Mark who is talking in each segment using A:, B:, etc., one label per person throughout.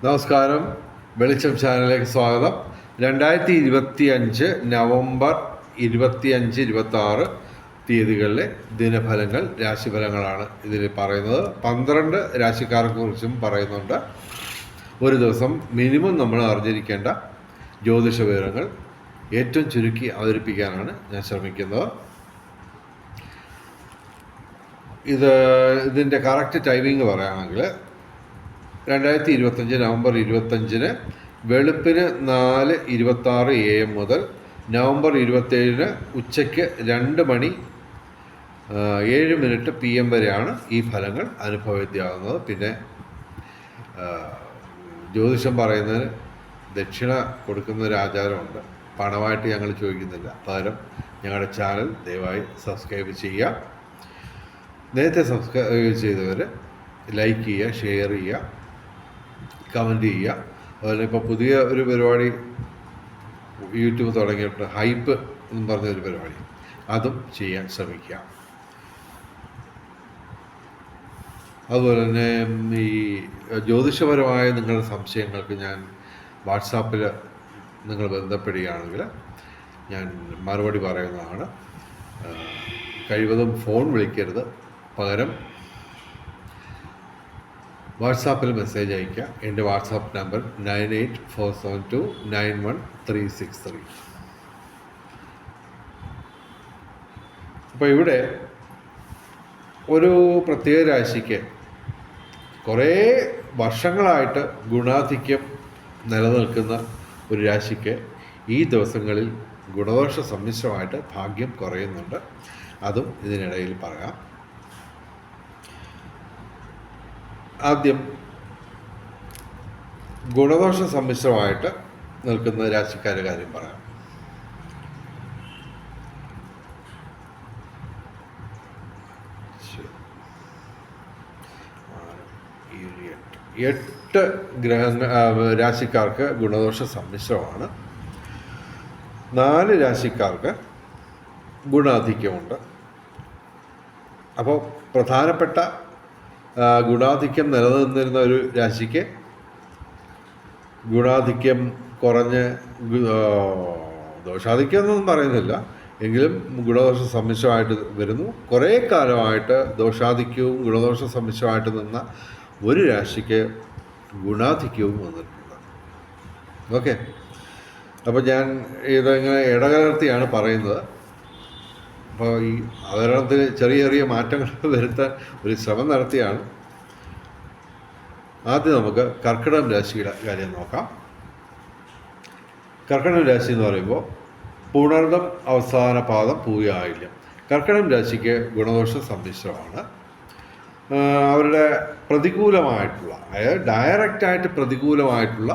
A: നമസ്കാരം. വെളിച്ചം ചാനലിലേക്ക് സ്വാഗതം. 2025 നവംബർ 25, 26 തീയതികളിലെ ദിനഫലങ്ങൾ, രാശിഫലങ്ങളാണ് ഇതിൽ പറയുന്നത്. 12 രാശിക്കാരെക്കുറിച്ചും പറയുന്നുണ്ട്. ഒരു ദിവസം മിനിമം നമ്മൾ അറിഞ്ഞിരിക്കേണ്ട ജ്യോതിഷ വിവരങ്ങൾ ഏറ്റവും ചുരുക്കി അവതരിപ്പിക്കാനാണ് ഞാൻ ശ്രമിക്കുന്നത്. ഇതിൻ്റെ കറക്റ്റ് ടൈമിംഗ് പറയുകയാണെങ്കിൽ 2025 നവംബർ 25 വെളുപ്പിന് 4:26 AM മുതൽ നവംബർ 27 ഉച്ചയ്ക്ക് 2:07 PM വരെയാണ് ഈ ഫലങ്ങൾ അനുഭവവേദ്യമാകുന്നത്. പിന്നെ ജ്യോതിഷം പറയുന്നതിന് ദക്ഷിണ കൊടുക്കുന്ന ഒരു ആചാരമുണ്ട്. പണമായിട്ട് ഞങ്ങൾ ചോദിക്കുന്നില്ല, പകരം ഞങ്ങളുടെ ചാനൽ ദയവായി സബ്സ്ക്രൈബ് ചെയ്യുക. നേരത്തെ സബ്സ്ക്രൈബ് ചെയ്തവർ ലൈക്ക് ചെയ്യുക, ഷെയർ ചെയ്യുക, കമൻറ്റ് ചെയ്യുക. അതുപോലെ ഇപ്പോൾ പുതിയ ഒരു പരിപാടി യൂട്യൂബ് തുടങ്ങിയിട്ട് ഹൈപ്പ് എന്ന് പറഞ്ഞൊരു പരിപാടി, അതും ചെയ്യാൻ ശ്രമിക്കുക. അതുപോലെ തന്നെ ഈ ജ്യോതിഷപരമായ നിങ്ങളുടെ സംശയങ്ങൾക്ക് ഞാൻ വാട്സാപ്പിൽ നിങ്ങൾ ബന്ധപ്പെടുകയാണെങ്കിൽ ഞാൻ മറുപടി പറയുന്നതാണ്. കഴിവതും ഫോൺ വിളിക്കരുത്, പകരം വാട്സാപ്പിൽ മെസ്സേജ് അയയ്ക്കുക. എൻ്റെ വാട്സാപ്പ് നമ്പർ 9847291363. അപ്പോൾ ഇവിടെ ഒരു പ്രത്യേക രാശിക്ക് കുറേ വർഷങ്ങളായിട്ട് ഗുണാധിക്യം നിലനിൽക്കുന്ന ഒരു രാശിക്ക് ഈ ദിവസങ്ങളിൽ ഗുണദോഷ സമ്മിശ്രമായിട്ട് ഭാഗ്യം കുറയുന്നുണ്ട്. അതും ഇതിനിടയിൽ പറയാം. ആദ്യം ഗുണദോഷ സമ്മിശ്രമായിട്ട് നിൽക്കുന്ന രാശിക്കാരുടെ കാര്യം പറയാം. എട്ട് രാശിക്കാർക്ക് ഗുണദോഷ സമ്മിശ്രമാണ്. 4 രാശിക്കാർക്ക് ഗുണാധിക്യമുണ്ട്. അപ്പോൾ പ്രധാനപ്പെട്ട ഗുണാധിക്യം നിലനിന്നിരുന്ന ഒരു രാശിക്ക് ഗുണാധിക്യം കുറഞ്ഞ്, ദോഷാധിക്യം എന്നൊന്നും പറയുന്നില്ല, എങ്കിലും ഗുണദോഷ സമ്മിശ്രമായിട്ട് വരുന്നു. കുറേ കാലമായിട്ട് ദോഷാധിക്യവും ഗുണദോഷ സമ്മിശ്രമായിട്ട് നിന്ന ഒരു രാശിക്ക് ഗുണാധിക്യവും വന്നിട്ടുണ്ട്. ഓക്കെ, അപ്പോൾ ഞാൻ ഇതിങ്ങനെ ഇടകലർത്തിയാണ് പറയുന്നത്. അപ്പോൾ ഈ അവതരണത്തിന് ചെറിയ ചെറിയ മാറ്റങ്ങൾ വരുത്താൻ ഒരു ശ്രമം നടത്തിയാണ്. ആദ്യം നമുക്ക് കർക്കിടകം രാശിയുടെ കാര്യം നോക്കാം. കർക്കിടകം രാശി എന്ന് പറയുമ്പോൾ പുണർദം അവസാന പാദം പൂയായില്യം. കർക്കിടകം രാശിക്ക് ഗുണദോഷ സമ്മിശ്രമാണ്. അവരുടെ പ്രതികൂലമായിട്ടുള്ള, അതായത് ഡയറക്റ്റായിട്ട് പ്രതികൂലമായിട്ടുള്ള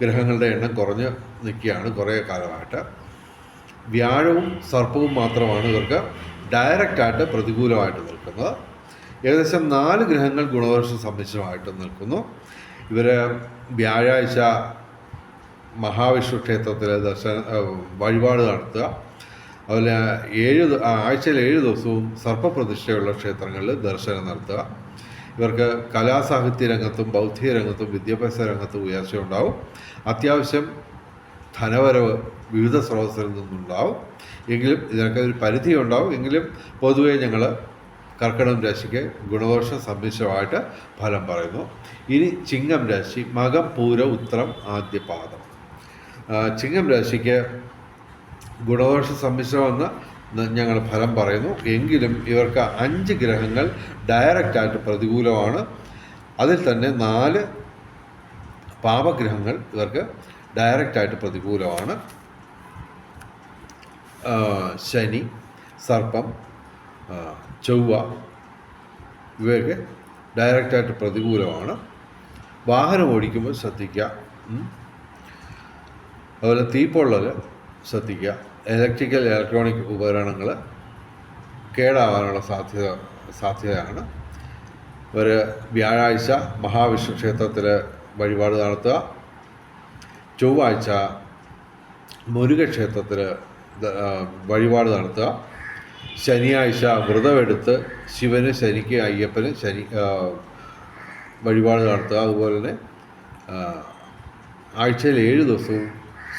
A: ഗ്രഹങ്ങളുടെ എണ്ണം കുറഞ്ഞ് നിൽക്കുകയാണ് കുറേ കാലമായിട്ട്. വ്യാഴവും സർപ്പവും മാത്രമാണ് ഇവർക്ക് ഡയറക്റ്റായിട്ട് പ്രതികൂലമായിട്ട് നിൽക്കുന്നത്. ഏകദേശം 4 ഗ്രഹങ്ങൾ ഗുണദോഷ സമ്മിശ്രമായിട്ട് നിൽക്കുന്നു. ഇവർ വ്യാഴാഴ്ച മഹാവിഷ്ണു ക്ഷേത്രത്തിൽ വഴിപാട് നടത്തുക. അതുപോലെ ആഴ്ചയിൽ 7 ദിവസവും സർപ്പപ്രതിഷ്ഠയുള്ള ക്ഷേത്രങ്ങളിൽ ദർശനം നടത്തുക. ഇവർക്ക് കലാസാഹിത്യ രംഗത്തും ബൗദ്ധിക രംഗത്തും വിദ്യാഭ്യാസ രംഗത്തും ഉയർച്ച ഉണ്ടാവും. അത്യാവശ്യം ധനവരവ് വിവിധ സ്രോതസ്സിൽ നിന്നുണ്ടാവും. എങ്കിലും ഇതിനൊക്കെ ഒരു പരിധി ഉണ്ടാവും. എങ്കിലും പൊതുവെ ഞങ്ങൾ കർക്കിടകം രാശിക്ക് ഗുണദോഷ സമ്മിശ്രമായിട്ട് ഫലം പറയുന്നു. ഇനി ചിങ്ങം രാശി, മകം പൂര ഉത്രം ആദ്യ പാദം. ചിങ്ങം രാശിക്ക് ഗുണദോഷ സമ്മിശ്രമെന്ന് ഞങ്ങൾ ഫലം പറയുന്നു. എങ്കിലും ഇവർക്ക് 5 ഗ്രഹങ്ങൾ ഡയറക്റ്റായിട്ട് പ്രതികൂലമാണ്. അതിൽ തന്നെ 4 പാപഗ്രഹങ്ങൾ ഇവർക്ക് ഡയറക്റ്റായിട്ട് പ്രതികൂലമാണ്. ശനി, സർപ്പം, ചൊവ്വ ഇവയൊക്കെ ഡയറക്റ്റായിട്ട് പ്രതികൂലമാണ്. വാഹനം ഓടിക്കുമ്പോൾ ശ്രദ്ധിക്കുക. അതുപോലെ തീപ്പൊള്ളൽ ശ്രദ്ധിക്കുക. ഇലക്ട്രോണിക് ഉപകരണങ്ങൾ കേടാവാനുള്ള സാധ്യതയാണ്. ഒരു വ്യാഴാഴ്ച മഹാവിഷ്ണു ക്ഷേത്രത്തിൽ വഴിപാട് നടത്തുക. ചൊവ്വാഴ്ച മുരുകക്ഷേത്രത്തിൽ വഴിപാട് നടത്തുക. ശനിയാഴ്ച വ്രതമെടുത്ത് ശിവന്, ശനിക്ക്, അയ്യപ്പന് വഴിപാട് നടത്തുക. അതുപോലെ തന്നെ ആഴ്ചയിൽ 7 ദിവസവും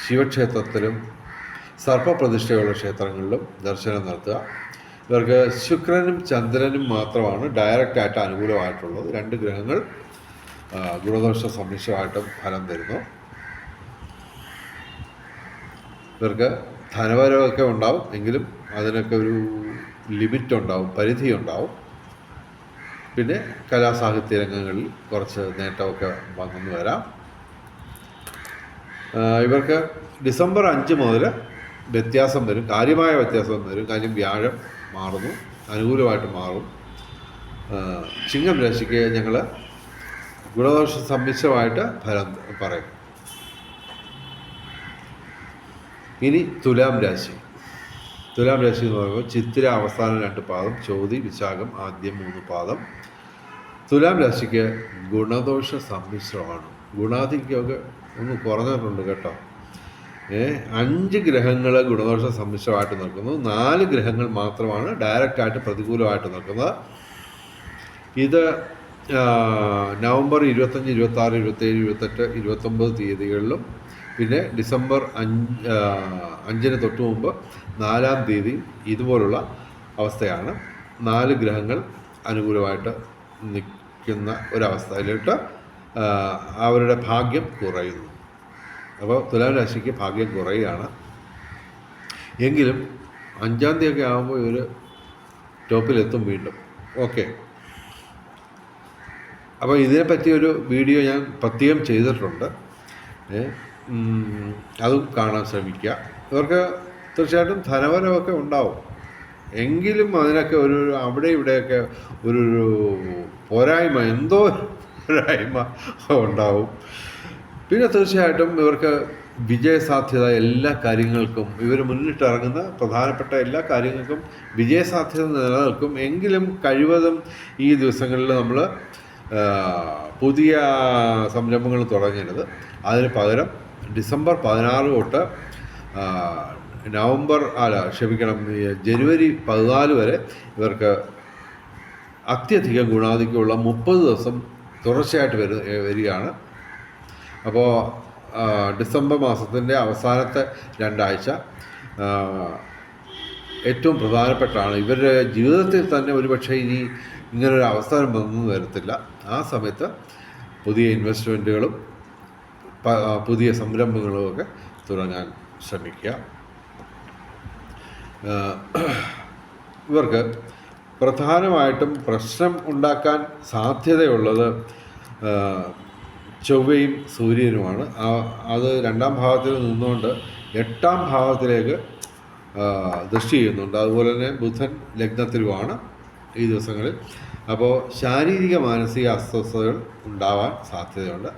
A: ശിവക്ഷേത്രത്തിലും സർപ്പപ്രതിഷ്ഠയുള്ള ക്ഷേത്രങ്ങളിലും ദർശനം നടത്തുക. ഇവർക്ക് ശുക്രനും ചന്ദ്രനും മാത്രമാണ് ഡയറക്റ്റായിട്ട് അനുകൂലമായിട്ടുള്ളത്. 2 ഗ്രഹങ്ങൾ ഗുണദോഷ സമ്മിശ്രമായിട്ടും ഫലം തരുന്നു. ഇവർക്ക് ധനവരവൊക്കെ ഉണ്ടാവും, എങ്കിലും അതിനൊക്കെ ഒരു ലിമിറ്റ് ഉണ്ടാവും, പരിധി ഉണ്ടാവും. പിന്നെ കലാസാഹിത്യ രംഗങ്ങളിൽ കുറച്ച് നേട്ടമൊക്കെ വന്നു വരാം. ഇവർക്ക് ഡിസംബർ 5 മുതൽ വ്യത്യാസം വരും, കാര്യമായ വ്യത്യാസം വരും. കാര്യം വ്യാഴം മാറുന്നു, അനുകൂലമായിട്ട് മാറും. ചിങ്ങം രാശിക്ക് ഞങ്ങൾ ഗുണദോഷ സമ്മിശ്രമായിട്ട് ഫലം പറയും. ഇനി തുലാം രാശി. തുലാം രാശി എന്ന് പറയുമ്പോൾ ചിത്തിര അവസാനം 2 പാദം, ചോതി വിശാഖം ആദ്യം 3 പാദം. തുലാം രാശിക്ക് ഗുണദോഷ സമ്മിശ്രമാണ്. ഗുണാധിക്യമൊക്കെ ഒന്ന് കുറഞ്ഞിട്ടുണ്ട് കേട്ടോ. 5 ഗ്രഹങ്ങൾ ഗുണദോഷ സമ്മിശ്രമായിട്ട് നിൽക്കുന്നു. 4 ഗ്രഹങ്ങൾ മാത്രമാണ് ഡയറക്റ്റായിട്ട് പ്രതികൂലമായിട്ട് നിൽക്കുന്നത്. ഇത് നവംബർ 25, 26, 27, 28, 29 തീയതികളിലും പിന്നെ ഡിസംബർ 5-ന് തൊട്ട് മുമ്പ് 4-ാം തീയതി ഇതുപോലുള്ള അവസ്ഥയാണ്. 4 ഗ്രഹങ്ങൾ അനുകൂലമായിട്ട് നിൽക്കുന്ന ഒരവസ്ഥയിലോട്ട് അവരുടെ ഭാഗ്യം കുറയുന്നു. അപ്പോൾ തുലാം രാശിക്ക് ഭാഗ്യം കുറയുകയാണ്. എങ്കിലും 5-ാം തീയതിയൊക്കെ ആകുമ്പോൾ ഇവർ ടോപ്പിലെത്തും വീണ്ടും. ഓക്കെ, അപ്പോൾ ഇതിനെപ്പറ്റിയൊരു വീഡിയോ ഞാൻ പ്രത്യേകം ചെയ്തിട്ടുണ്ട്. അതും കാണാൻ ശ്രമിക്കുക. ഇവർക്ക് തീർച്ചയായിട്ടും ധനവരവൊക്കെ ഉണ്ടാവും, എങ്കിലും അതിനൊക്കെ ഒരു അവിടെ ഇവിടെയൊക്കെ ഒരു പോരായ്മ, എന്തോ പോരായ്മ ഉണ്ടാവും. പിന്നെ തീർച്ചയായിട്ടും ഇവർക്ക് വിജയസാധ്യത എല്ലാ കാര്യങ്ങൾക്കും, ഇവർ മുന്നിട്ടിറങ്ങുന്ന പ്രധാനപ്പെട്ട എല്ലാ കാര്യങ്ങൾക്കും വിജയസാധ്യത നിലനിൽക്കും. എങ്കിലും കഴിവതും ഈ ദിവസങ്ങളിൽ നമ്മൾ പുതിയ സംരംഭങ്ങൾ തുടങ്ങരുത്. അതിന് പകരം ഡിസംബർ 16 തൊട്ട് ജനുവരി 14 വരെ ഇവർക്ക് അത്യധികം ഗുണാധിക്യമുള്ള 30 ദിവസം തുടർച്ചയായിട്ട് വരികയാണ്. അപ്പോൾ ഡിസംബർ മാസത്തിൻ്റെ അവസാനത്തെ 2 ആഴ്ച ഏറ്റവും പ്രധാനപ്പെട്ടാണ്. ഇവരുടെ ജീവിതത്തിൽ തന്നെ ഒരുപക്ഷെ ഇനി ഇങ്ങനൊരു അവസരം വന്നു വരത്തില്ല. ആ സമയത്ത് പുതിയ ഇൻവെസ്റ്റ്മെൻറ്റുകളും പുതിയ സംരംഭങ്ങളുമൊക്കെ തുടങ്ങാൻ ശ്രമിക്കുക. ഇവർക്ക് പ്രധാനമായിട്ടും പ്രശ്നം ഉണ്ടാക്കാൻ സാധ്യതയുള്ളത് ചൊവ്വയും സൂര്യനുമാണ്. അത് 2-ാം ഭാവത്തിൽ നിന്നുകൊണ്ട് 8-ാം ഭാവത്തിലേക്ക് ദൃഷ്ടി ചെയ്യുന്നുണ്ട്. അതുപോലെ തന്നെ ബുധൻ ലഗ്നത്തിലുമാണ് ഈ ദിവസങ്ങളിൽ. അപ്പോൾ ശാരീരിക മാനസിക അസ്വസ്ഥതകൾ ഉണ്ടാവാൻ സാധ്യതയുണ്ട്.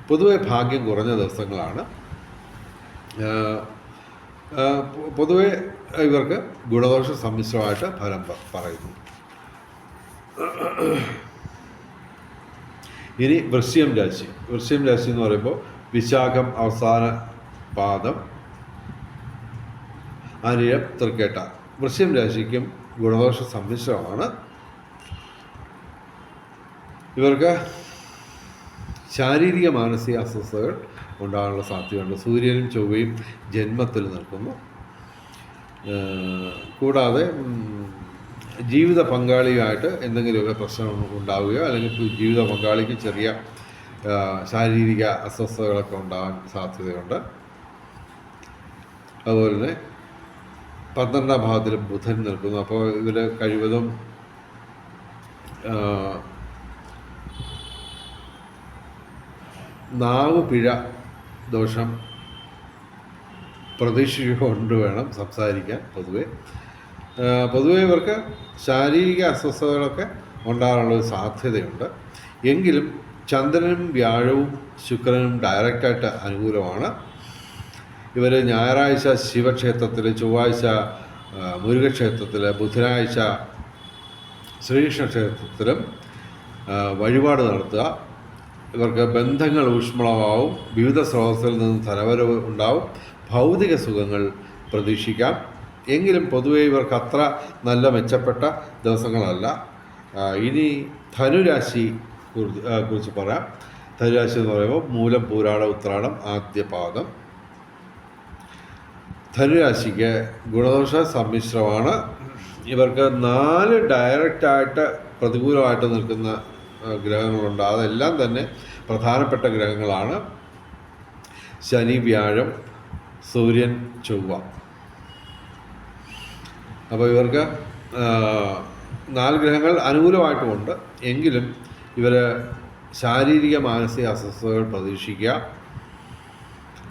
A: പൊതുവെ ഭാഗ്യം കുറഞ്ഞ ദിവസങ്ങളാണ്. പൊതുവെ ഇവർക്ക് ഗുണദോഷ സമ്മിശ്രമായിട്ട് ഫലം പറയുന്നു. ഇനി വൃശ്ചികം രാശി. വൃശ്ചികം രാശി എന്ന് പറയുമ്പോൾ വിശാഖം അവസാന പാദം, അനിഴം, തൃക്കേട്ട. വൃശ്ചികം രാശിക്കും ഗുണദോഷ സമ്മിശ്രമാണ്. ഇവർക്ക് ശാരീരിക മാനസിക അസ്വസ്ഥതകൾ ഉണ്ടാകാനുള്ള സാധ്യതയുണ്ട്. സൂര്യനും ചൊവ്വയും ജന്മത്തിൽ നിൽക്കുന്നു. കൂടാതെ ജീവിത പങ്കാളിയുമായിട്ട് എന്തെങ്കിലുമൊക്കെ പ്രശ്നം ഉണ്ടാവുകയോ അല്ലെങ്കിൽ ജീവിത പങ്കാളിക്ക് ചെറിയ ശാരീരിക അസ്വസ്ഥതകളൊക്കെ ഉണ്ടാകാൻ സാധ്യതയുണ്ട്. അതുപോലെ തന്നെ 12-ാം ഭാവത്തിൽ ബുധൻ നിൽക്കുന്നു. അപ്പോൾ ഇവർ കഴിവതും നാവ് പിഴ ദോഷം പ്രതീക്ഷിച്ചുകൊണ്ട് വേണം സംസാരിക്കാൻ. പൊതുവെ ഇവർക്ക് ശാരീരിക അസ്വസ്ഥതകളൊക്കെ ഉണ്ടാകാനുള്ള സാധ്യതയുണ്ട്. എങ്കിലും ചന്ദ്രനും വ്യാഴവും ശുക്രനും ഡയറക്റ്റായിട്ട് അനുകൂലമാണ്. ഇവർ ഞായറാഴ്ച ശിവക്ഷേത്രത്തിൽ, ചൊവ്വാഴ്ച മുരുകക്ഷേത്രത്തിൽ, ബുധനാഴ്ച ശ്രീകൃഷ്ണ ക്ഷേത്രത്തിലും വഴിപാട് നടത്തുക. ഇവർക്ക് ബന്ധങ്ങൾ ഊഷ്മളമാവും. വിവിധ സ്രോതസ്സിൽ നിന്ന് ധനവരവ് ഉണ്ടാവും. ഭൗതിക സുഖങ്ങൾ പ്രതീക്ഷിക്കാം. എങ്കിലും പൊതുവെ ഇവർക്ക് അത്ര നല്ല മെച്ചപ്പെട്ട ദിവസങ്ങളല്ല. ഇനി ധനുരാശി കുറിച്ച് പറയാം. ധനുരാശി എന്ന് പറയുമ്പോൾ മൂലം, പൂരാട, ഉത്രാടം ആദ്യ പാദം. ധനുരാശിക്ക് ഗുണദോഷ സമ്മിശ്രമാണ്. ഇവർക്ക് 4 ഡയറക്റ്റായിട്ട് പ്രതികൂലമായിട്ട് നിൽക്കുന്ന ഗ്രഹങ്ങളുണ്ട്. അതെല്ലാം തന്നെ പ്രധാനപ്പെട്ട ഗ്രഹങ്ങളാണ്: ശനി, വ്യാഴം, സൂര്യൻ, ചൊവ്വ. അപ്പോൾ ഇവർക്ക് 4 ഗ്രഹങ്ങൾ അനുകൂലമായിട്ടുമുണ്ട്. എങ്കിലും ഇവർ ശാരീരിക മാനസിക അസ്വസ്ഥതകൾ പ്രതീക്ഷിക്കുക.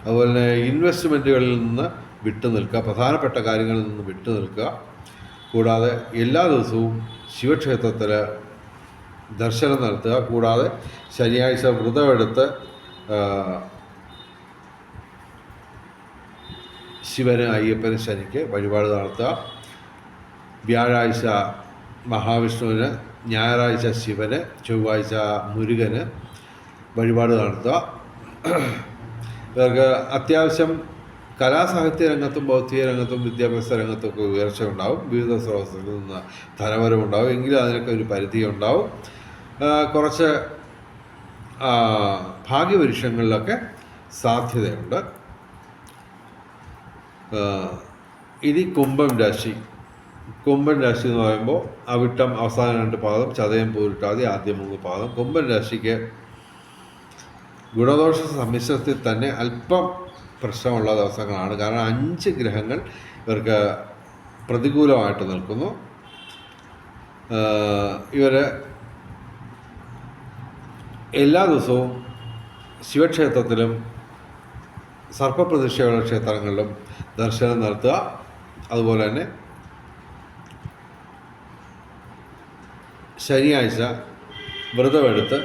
A: അതുപോലെ തന്നെ ഇൻവെസ്റ്റ്മെൻറ്റുകളിൽ നിന്ന് വിട്ടു നിൽക്കുക, പ്രധാനപ്പെട്ട കാര്യങ്ങളിൽ നിന്ന് വിട്ടു നിൽക്കുക. കൂടാതെ എല്ലാ ദിവസവും ശിവക്ഷേത്രത്തിൽ ദർശനം നടത്തുക. കൂടാതെ ശനിയാഴ്ച വ്രതമെടുത്ത് ശിവന്, അയ്യപ്പന്, ശനിക്ക് വഴിപാട് നടത്തുക. വ്യാഴാഴ്ച മഹാവിഷ്ണുവിന്, ഞായറാഴ്ച ശിവന്, ചൊവ്വാഴ്ച മുരുകന് വഴിപാട് നടത്തുക. ഇവർക്ക് അത്യാവശ്യം കലാസാഹിത്യ രംഗത്തും ബൗദ്ധിക രംഗത്തും വിദ്യാഭ്യാസ രംഗത്തുമൊക്കെ ഉയർച്ച ഉണ്ടാവും. വിവിധ സ്രോതസ്സുകളിൽ നിന്ന് ധനവരവുണ്ടാവും. എങ്കിലും അതിനൊക്കെ ഒരു പരിധി ഉണ്ടാവും. കുറച്ച് ഭാഗ്യപരീക്ഷകളിലൊക്കെ സാധ്യതയുണ്ട്. ഇനി കുംഭം രാശി. കുംഭൻ രാശി എന്ന് പറയുമ്പോൾ അവിട്ടം അവസാന 2 പാദം, ചതയം, പൂരിട്ടാതി ആദ്യ 3 പാദം. കുംഭൻ രാശിക്ക് ഗുണദോഷ സമ്മിശ്രത്തിൽ തന്നെ അല്പം പ്രശ്നമുള്ള ദിവസങ്ങളാണ്. കാരണം 5 ഗ്രഹങ്ങൾ ഇവർക്ക് പ്രതികൂലമായിട്ട് നിൽക്കുന്നു. ഇവർ എല്ലാ ദിവസവും ശിവക്ഷേത്രത്തിലും സർപ്പപ്രതിഷ്ഠയുള്ള ക്ഷേത്രങ്ങളിലും ദർശനം നടത്തുക. അതുപോലെ തന്നെ ശനിയാഴ്ച വ്രതമെടുത്ത്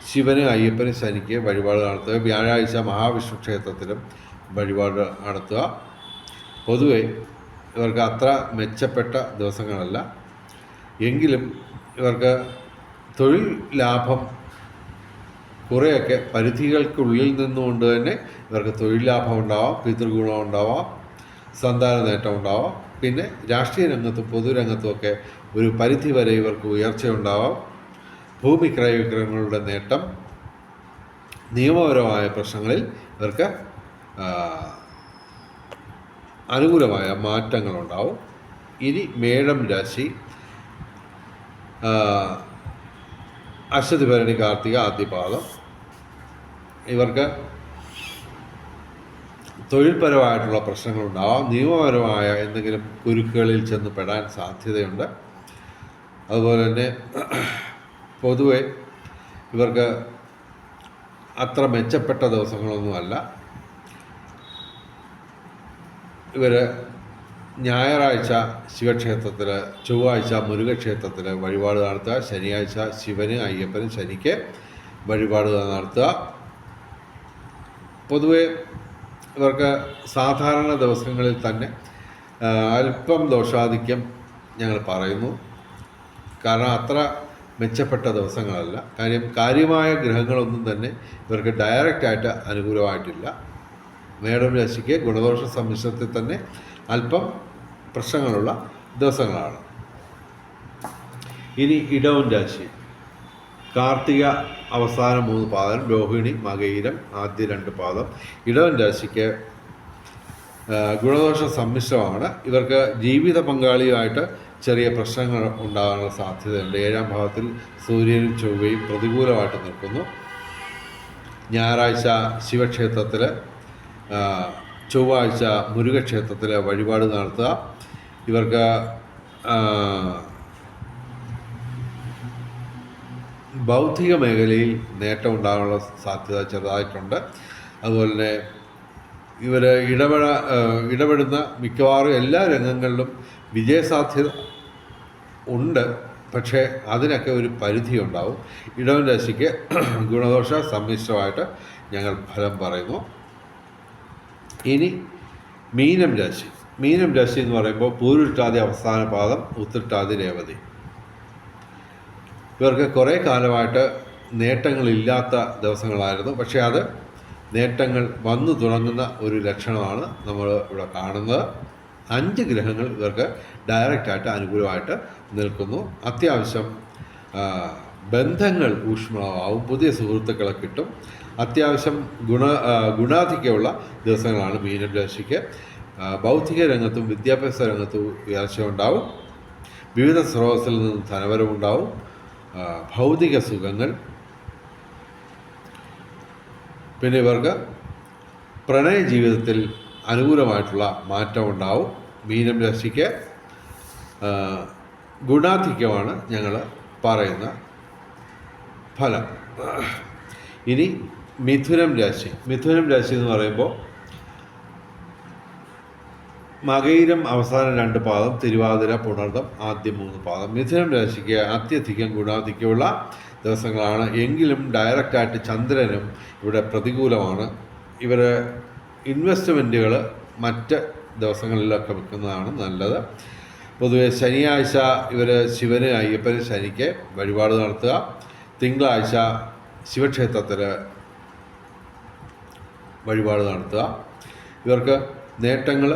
A: ശിവന്, അയ്യപ്പന്, ശനിക്ക് വഴിപാട് നടത്തുക. വ്യാഴാഴ്ച മഹാവിഷ്ണു ക്ഷേത്രത്തിലും വഴിപാട് നടത്തുക. പൊതുവെ ഇവർക്ക് അത്ര മെച്ചപ്പെട്ട ദിവസങ്ങളല്ല. എങ്കിലും ഇവർക്ക് തൊഴിൽ ലാഭം കുറേയൊക്കെ പരിധികൾക്കുള്ളിൽ നിന്നുകൊണ്ട് തന്നെ ഇവർക്ക് തൊഴിൽ ലാഭം ഉണ്ടാവാം, പിതൃഗുണം ഉണ്ടാവാം, സന്താന നേട്ടം ഉണ്ടാവാം. പിന്നെ രാഷ്ട്രീയ രംഗത്തും പൊതുരംഗത്തുമൊക്കെ ഒരു പരിധി വരെ ഇവർക്ക് ഉയർച്ചയുണ്ടാവാം. ഭൂമി ക്രയവിക്രയങ്ങളുടെ നേട്ടം, നിയമപരമായ പ്രശ്നങ്ങളിൽ ഇവർക്ക് അനുകൂലമായ മാറ്റങ്ങളുണ്ടാവും. ഇനി മേടം രാശി. അശ്വതി, ഭരണി, കാർത്തിക ആദ്യ പാദം. ഇവർക്ക് തൊഴിൽപരമായിട്ടുള്ള പ്രശ്നങ്ങളുണ്ടാവാം. നിയമപരമായ എന്തെങ്കിലും കുരുക്കുകളിൽ ചെന്ന് പെടാൻ സാധ്യതയുണ്ട്. അതുപോലെ തന്നെ പൊതുവെ ഇവർക്ക് അത്ര മെച്ചപ്പെട്ട ദിവസങ്ങളൊന്നുമല്ല. ഇവർ ഞായറാഴ്ച ശിവക്ഷേത്രത്തിൽ, ചൊവ്വാഴ്ച മുരുകക്ഷേത്രത്തിൽ വഴിപാട് നടത്തുക. ശനിയാഴ്ച ശിവന്, അയ്യപ്പന്, ശനിക്ക് വഴിപാട് നടത്തുക. പൊതുവെ ഇവർക്ക് സാധാരണ ദിവസങ്ങളിൽ തന്നെ അല്പം ദോഷാധിക്യം ഞങ്ങൾ പറയുന്നു. കാരണം അത്ര മെച്ചപ്പെട്ട ദിവസങ്ങളല്ല. കാര്യമായ ഗ്രഹങ്ങളൊന്നും തന്നെ ഇവർക്ക് ഡയറക്റ്റായിട്ട് അനുകൂലമായിട്ടില്ല. മേടം രാശിക്ക് ഗുണദോഷ സമ്മിശ്രത്തിൽ തന്നെ അല്പം പ്രശ്നങ്ങളുള്ള ദിവസങ്ങളാണ്. ഇനി ഇടവൻ രാശി. കാർത്തിക അവസാന 3 പാദം, രോഹിണി, മകയിരം ആദ്യ 2 പാദം. ഇടവൻ രാശിക്ക് ഗുണദോഷ സമ്മിശ്രമാണ്. ഇവർക്ക് ജീവിത പങ്കാളിയുമായിട്ട് ചെറിയ പ്രശ്നങ്ങൾ ഉണ്ടാകാനുള്ള സാധ്യതയുണ്ട്. 7-ാം ഭാവത്തിൽ സൂര്യനും ചൊവ്വയും പ്രതികൂലമായിട്ട് നിൽക്കുന്നു. ഞായറാഴ്ച ശിവക്ഷേത്രത്തിൽ, ചൊവ്വാഴ്ച മുരുകക്ഷേത്രത്തിൽ വഴിപാട് നടത്തുക. ഇവർക്ക് ബൗദ്ധിക മേഖലയിൽ നേട്ടം ഉണ്ടാകാനുള്ള സാധ്യത ചെറുതായിട്ടുണ്ട്. അതുപോലെ തന്നെ ഇവർ ഇടപെടുന്ന മിക്കവാറും എല്ലാ രംഗങ്ങളിലും വിജയസാധ്യത ഉണ്ട്. പക്ഷേ അതിനൊക്കെ ഒരു പരിധി ഉണ്ടാവും. ഇടവൻ രാശിക്ക് ഗുണദോഷ സമ്മിശ്രമായിട്ട് ഞങ്ങൾ ഫലം പറയുന്നു. ഇനി മീനം രാശി. മീനം രാശി എന്ന് പറയുമ്പോൾ പൂരുരുട്ടാതി അവസാന പാദം, ഉത്രട്ടാതി, രേവതി. ഇവർക്ക് കുറേ കാലമായിട്ട് നേട്ടങ്ങളില്ലാത്ത ദിവസങ്ങളായിരുന്നു. പക്ഷേ അത് നേട്ടങ്ങൾ വന്നു തുടങ്ങുന്ന ഒരു ലക്ഷണമാണ് നമ്മൾ ഇവിടെ കാണുന്നത്. 5 ഗ്രഹങ്ങൾ ഇവർക്ക് ഡയറക്റ്റായിട്ട് അനുകൂലമായിട്ട് നിൽക്കുന്നു. അത്യാവശ്യം ബന്ധങ്ങൾ ഊഷ്മളമാവും, പുതിയ സുഹൃത്തുക്കളെ കിട്ടും. അത്യാവശ്യം ഗുണാധിക്യമുള്ള ദിവസങ്ങളാണ് മീനം രാശിക്ക്. ബൗദ്ധിക രംഗത്തും വിദ്യാഭ്യാസ രംഗത്തും ഉയർച്ച ഉണ്ടാവും. വിവിധ സ്രോതസ്സിൽ നിന്നും ധനവരവുണ്ടാവും. ഭൗതിക സുഖങ്ങൾ. പിന്നെ ഇവർക്ക് പ്രണയ ജീവിതത്തിൽ അനുകൂലമായിട്ടുള്ള മാറ്റം ഉണ്ടാവും. മീനം രാശിക്ക് ഗുണാധിക്യമാണ് ഞങ്ങൾ പറയുന്ന ഫലം. ഇനി മിഥുനം രാശി. മിഥുനം രാശി എന്ന് പറയുമ്പോൾ മകയിരം അവസാനം 2 പാദം, തിരുവാതിര, പുണർദം ആദ്യം 3 പാദം. മിഥുനം രാശിക്ക് അത്യധികം ഗുണാധിക്യമുള്ള ദിവസങ്ങളാണ്. എങ്കിലും ഡയറക്റ്റായിട്ട് ചന്ദ്രനും ഇവിടെ പ്രതികൂലമാണ്. ഇവർ ഇൻവെസ്റ്റ്മെൻറ്റുകൾ മറ്റ് ദിവസങ്ങളിലൊക്കെ വെക്കുന്നതാണ് നല്ലത്. പൊതുവെ ശനിയാഴ്ച ഇവർ ശിവന്, അയ്യപ്പന്, ശനിക്ക് വഴിപാട് നടത്തുക. തിങ്കളാഴ്ച ശിവക്ഷേത്രത്തിൽ വഴിപാട് നടത്തുക. ഇവർക്ക് നേട്ടങ്ങൾ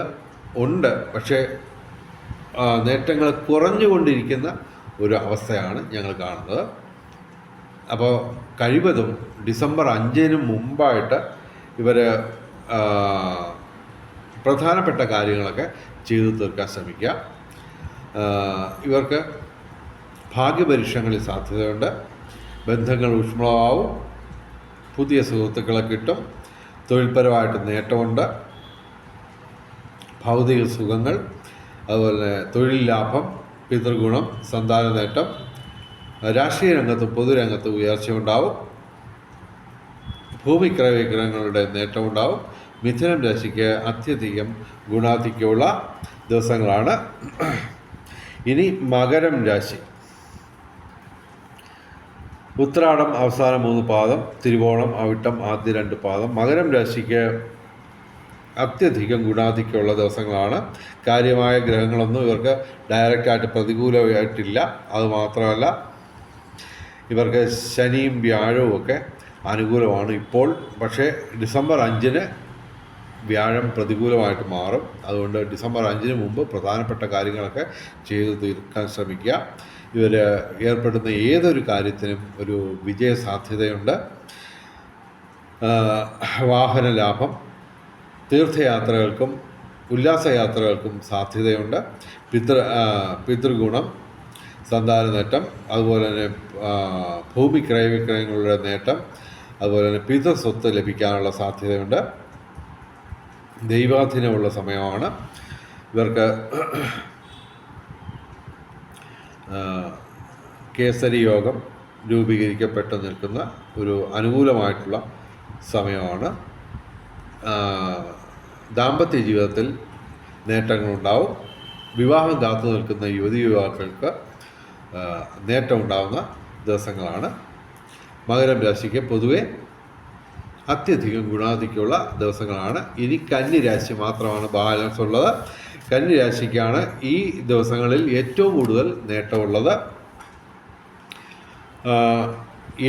A: ഉണ്ട്, പക്ഷേ നേട്ടങ്ങൾ കുറഞ്ഞുകൊണ്ടിരിക്കുന്ന ഒരു അവസ്ഥയാണ് ഞങ്ങൾ കാണുന്നത്. അപ്പോൾ കഴിവതും ഡിസംബർ 5-ന് മുമ്പായിട്ട് ഇവർ പ്രധാനപ്പെട്ട കാര്യങ്ങളൊക്കെ ചെയ്തു തീർക്കാൻ ശ്രമിക്കുക. ഇവർക്ക് ഭാഗ്യപരീക്ഷണങ്ങളിൽ സാധ്യതയുണ്ട്. ബന്ധങ്ങൾ ഊഷ്മളമാവും, പുതിയ സുഹൃത്തുക്കളെ കിട്ടും, തൊഴിൽപരമായിട്ട് നേട്ടമുണ്ട്, ഭൗതിക സുഖങ്ങൾ, അതുപോലെ തൊഴിൽ ലാഭം, പിതൃഗുണം, സന്താന നേട്ടം, രാഷ്ട്രീയ രംഗത്തും പൊതുരംഗത്തും ഉയർച്ചയുണ്ടാവും, ഭൂമിക്രയ വിഗ്രഹങ്ങളുടെ നേട്ടമുണ്ടാവും. മിഥുനം രാശിക്ക് അത്യധികം ഗുണാധിക്യമുള്ള ദിവസങ്ങളാണ്. ഇനി മകരം രാശി. ഉത്രാടം അവസാനം 3 പാദം, തിരുവോണം, അവിട്ടം ആദ്യ 2 പാദം. മകരം രാശിക്ക് അത്യധികം ഗുണാധിക്യമുള്ള ദിവസങ്ങളാണ്. കാര്യമായ ഗ്രഹങ്ങളൊന്നും ഇവർക്ക് ഡയറക്റ്റായിട്ട് പ്രതികൂലമായിട്ടില്ല. അതുമാത്രമല്ല, ഇവർക്ക് ശനിയും വ്യാഴവും ഒക്കെ അനുകൂലമാണ് ഇപ്പോൾ. പക്ഷേ ഡിസംബർ 5-ന് വ്യാഴം പ്രതികൂലമായിട്ട് മാറും. അതുകൊണ്ട് ഡിസംബർ 5-ന് മുമ്പ് പ്രധാനപ്പെട്ട കാര്യങ്ങളൊക്കെ ചെയ്തു തീർക്കാൻ ശ്രമിക്കുക. ഇവർ ഏർപ്പെടുന്ന ഏതൊരു കാര്യത്തിനും ഒരു വിജയ സാധ്യതയുണ്ട്. വാഹന ലാഭം, തീർത്ഥയാത്രകൾക്കും ഉല്ലാസയാത്രകൾക്കും സാധ്യതയുണ്ട്. പിതൃഗുണം, സന്താന നേട്ടം, അതുപോലെ തന്നെ ഭൂമി ക്രയവിക്രയങ്ങളുടെ നേട്ടം, അതുപോലെ തന്നെ പിതൃസ്വത്ത് ലഭിക്കാനുള്ള സാധ്യതയുണ്ട്. ദൈവാധീനമുള്ള സമയമാണ്. ഇവർക്ക് കേസരി യോഗം രൂപീകരിക്കപ്പെട്ട് നിൽക്കുന്ന ഒരു അനുകൂലമായിട്ടുള്ള സമയമാണ്. ദാമ്പത്യ ജീവിതത്തിൽ നേട്ടങ്ങളുണ്ടാവും. വിവാഹം കാത്തു നിൽക്കുന്ന യുവതി യുവാക്കൾക്ക് നേട്ടമുണ്ടാകുന്ന ദിവസങ്ങളാണ്. മകരം രാശിക്ക് പൊതുവെ അത്യധികം ഗുണാധിക്യമുള്ള ദിവസങ്ങളാണ്. ഇനി കന്നി രാശി മാത്രമാണ് ബാലൻസ് ഉള്ളത്. കന്നി രാശിക്കാണ് ഈ ദിവസങ്ങളിൽ ഏറ്റവും കൂടുതൽ നേട്ടമുള്ളത്.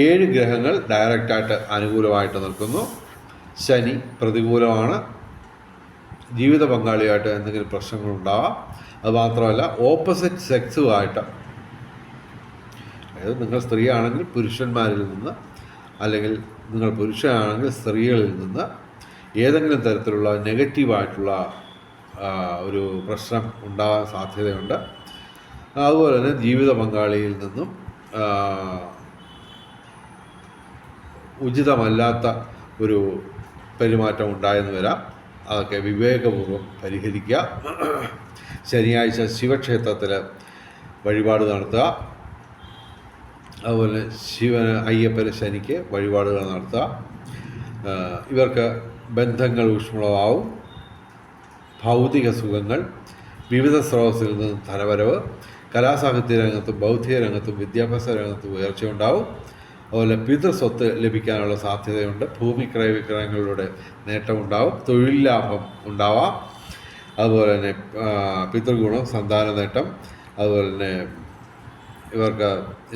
A: 7 ഗ്രഹങ്ങൾ ഡയറക്റ്റായിട്ട് അനുകൂലമായിട്ട് നിൽക്കുന്നു. ശനി പ്രതികൂലമാണ്. ജീവിത പങ്കാളിയായിട്ട് എന്തെങ്കിലും പ്രശ്നങ്ങളുണ്ടാവാം. അതുമാത്രമല്ല, ഓപ്പോസിറ്റ് സെക്സുമായിട്ട്, അതായത് നിങ്ങൾ സ്ത്രീയാണെങ്കിൽ പുരുഷന്മാരിൽ നിന്ന്, അല്ലെങ്കിൽ നിങ്ങൾ പുരുഷനാണെങ്കിൽ സ്ത്രീകളിൽ നിന്ന് ഏതെങ്കിലും തരത്തിലുള്ള നെഗറ്റീവായിട്ടുള്ള ഒരു പ്രശ്നം ഉണ്ടാകാൻ സാധ്യതയുണ്ട്. അതുപോലെ തന്നെ ജീവിത പങ്കാളിയിൽ നിന്നും ഉചിതമല്ലാത്ത ഒരു പെരുമാറ്റം ഉണ്ടായെന്ന് വരാം. അതൊക്കെ വിവേകപൂർവ്വം പരിഹരിക്കുക. ശനിയാഴ്ച ശിവക്ഷേത്രത്തിൽ വഴിപാട് നടത്തുക. അതുപോലെ ശിവന്, അയ്യപ്പന്, ശനിക്ക് വഴിപാടുകൾ നടത്തുക. ഇവർക്ക് ബന്ധങ്ങൾ ഊഷ്മളമാവും, ഭൗതിക സുഖങ്ങൾ, വിവിധ സ്രോതസ്സിൽ നിന്ന് ധനവരവ്, കലാസാഹിത്യ രംഗത്തും ബൗദ്ധിക രംഗത്തും വിദ്യാഭ്യാസ രംഗത്തും ഉയർച്ചയുണ്ടാവും. അതുപോലെ പിതൃസ്വത്ത് ലഭിക്കാനുള്ള സാധ്യതയുണ്ട്. ഭൂമി ക്രയവിക്രയങ്ങളിലൂടെ നേട്ടമുണ്ടാവും, തൊഴിൽ ലാഭം ഉണ്ടാവാം. അതുപോലെ തന്നെ പിതൃഗുണം, സന്താന നേട്ടം, അതുപോലെ തന്നെ ഇവർക്ക്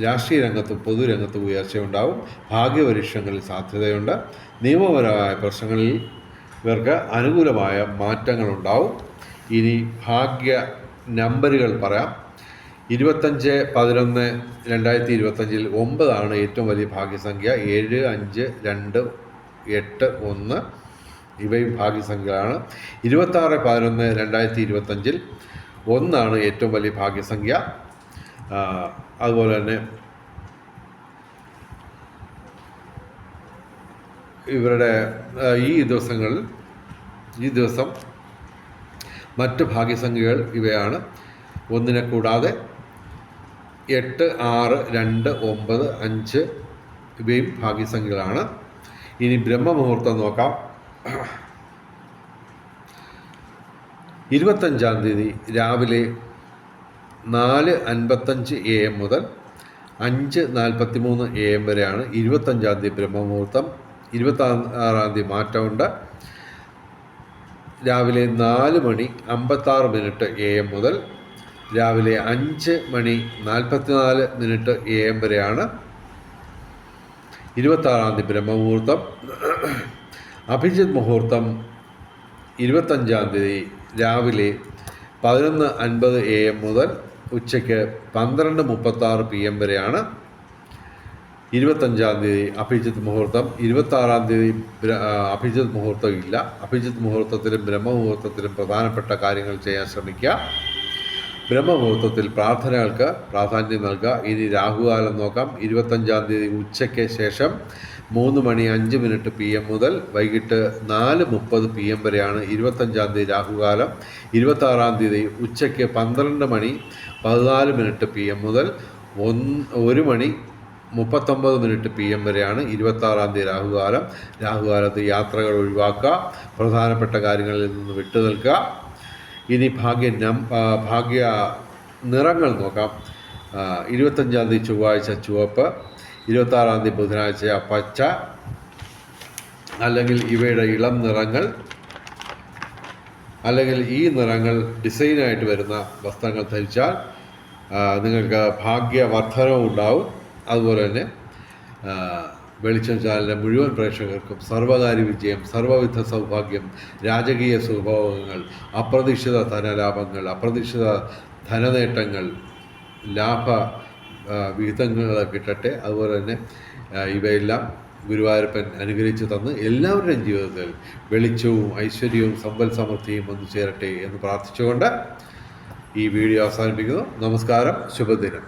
A: രാഷ്ട്രീയ രംഗത്തും പൊതുരംഗത്തും ഉയർച്ചയുണ്ടാവും. ഭാഗ്യപരീക്ഷണങ്ങളിൽ സാധ്യതയുണ്ട്. നിയമപരമായ പ്രശ്നങ്ങളിൽ ഇവർക്ക് അനുകൂലമായ മാറ്റങ്ങളുണ്ടാവും. ഇനി ഭാഗ്യ നമ്പറുകൾ പറയാം. 25/11/2025 9 ഏറ്റവും വലിയ ഭാഗ്യസംഖ്യ. 7, 5, 2, 8, 1 ഇവയും ഭാഗ്യസംഖ്യകളാണ്. 26/11/2025 1 ഏറ്റവും വലിയ ഭാഗ്യസംഖ്യ. അതുപോലെ തന്നെ ഇവരുടെ ഈ ദിവസം മറ്റ് ഭാഗ്യസംഖ്യകൾ ഇവയാണ്. 1 കൂടാതെ 8, 6, 2, 9, 5 ഇവയും ഭാഗ്യസംഖ്യകളാണ്. ഇനി ബ്രഹ്മമുഹൂർത്തം നോക്കാം. 25-ാം തീയതി രാവിലെ 4:55 AM മുതൽ 5:43 AM വരെയാണ് 25-ാം തീയതി ബ്രഹ്മമുഹൂർത്തം. 26-ാം തീയതി മാറ്റമുണ്ട്. രാവിലെ 4:56 AM മുതൽ രാവിലെ 5:44 AM വരെയാണ് 26-ാം തീയതി ബ്രഹ്മമുഹൂർത്തം. അഭിജിത്ത് മുഹൂർത്തം 25-ാം തീയതി രാവിലെ 11:50 AM മുതൽ ഉച്ചയ്ക്ക് 12:36 PM വരെയാണ് 25-ാം തീയതി അഭിജിത്ത് മുഹൂർത്തം. 26-ാം തീയതി അഭിജിത്ത് മുഹൂർത്തം ഇല്ല. അഭിജിത്ത് മുഹൂർത്തത്തിലും ബ്രഹ്മമുഹൂർത്തത്തിലും പ്രധാനപ്പെട്ട കാര്യങ്ങൾ ചെയ്യാൻ ശ്രമിക്കുക. ബ്രഹ്മമുഹൂർത്തത്തിൽ പ്രാർത്ഥനകൾക്ക് പ്രാധാന്യം നൽകുക. ഇനി രാഹുകാലം നോക്കാം. 25-ാം തീയതി ഉച്ചയ്ക്ക് ശേഷം 3:05 PM മുതൽ വൈകിട്ട് 4:30 PM വരെയാണ് 25-ാം തീയതി രാഹുകാലം. 26-ാം തീയതി ഉച്ചയ്ക്ക് 12:14 PM മുതൽ 1:39 PM വരെയാണ് 26-ാം തീയതി രാഹുകാലം. രാഹുകാലത്ത് യാത്രകൾ ഒഴിവാക്കുക. പ്രധാനപ്പെട്ട കാര്യങ്ങളിൽ നിന്ന് വിട്ടുനിൽക്കുക. ഇനി ഭാഗ്യ നിറങ്ങൾ നോക്കാം. 25-ാം തീയതി ചൊവ്വാഴ്ച ചുവപ്പ്, 26-ാം തീയതി ബുധനാഴ്ച പച്ച, അല്ലെങ്കിൽ ഇവയുടെ ഇളം നിറങ്ങൾ, അല്ലെങ്കിൽ ഈ നിറങ്ങൾ ഡിസൈനായിട്ട് വരുന്ന വസ്ത്രങ്ങൾ ധരിച്ചാൽ നിങ്ങൾക്ക് ഭാഗ്യവർദ്ധനവും ഉണ്ടാവും. അതുപോലെ തന്നെ വെളിച്ചം ചാനലിലെ മുഴുവൻ പ്രേക്ഷകർക്കും സർവകാര്യ വിജയം, സർവ്വവിധ സൗഭാഗ്യം, രാജകീയ സുഭോഗങ്ങൾ, അപ്രതീക്ഷിത ധനലാഭങ്ങൾ, അപ്രതീക്ഷിത ധനനേട്ടങ്ങൾ, ലാഭ വിഹിതങ്ങൾ കിട്ടട്ടെ. അതുപോലെ തന്നെ ഇവയെല്ലാം ഗുരുവായൂരപ്പൻ അനുഗ്രഹിച്ചു തന്ന് എല്ലാവരുടെയും ജീവിതത്തിൽ വെളിച്ചവും ഐശ്വര്യവും സമ്പൽ സമൃദ്ധിയും വന്നു ചേരട്ടെ എന്ന് പ്രാർത്ഥിച്ചുകൊണ്ട് ഈ വീഡിയോ അവസാനിപ്പിക്കുന്നു. നമസ്കാരം, ശുഭദിനം.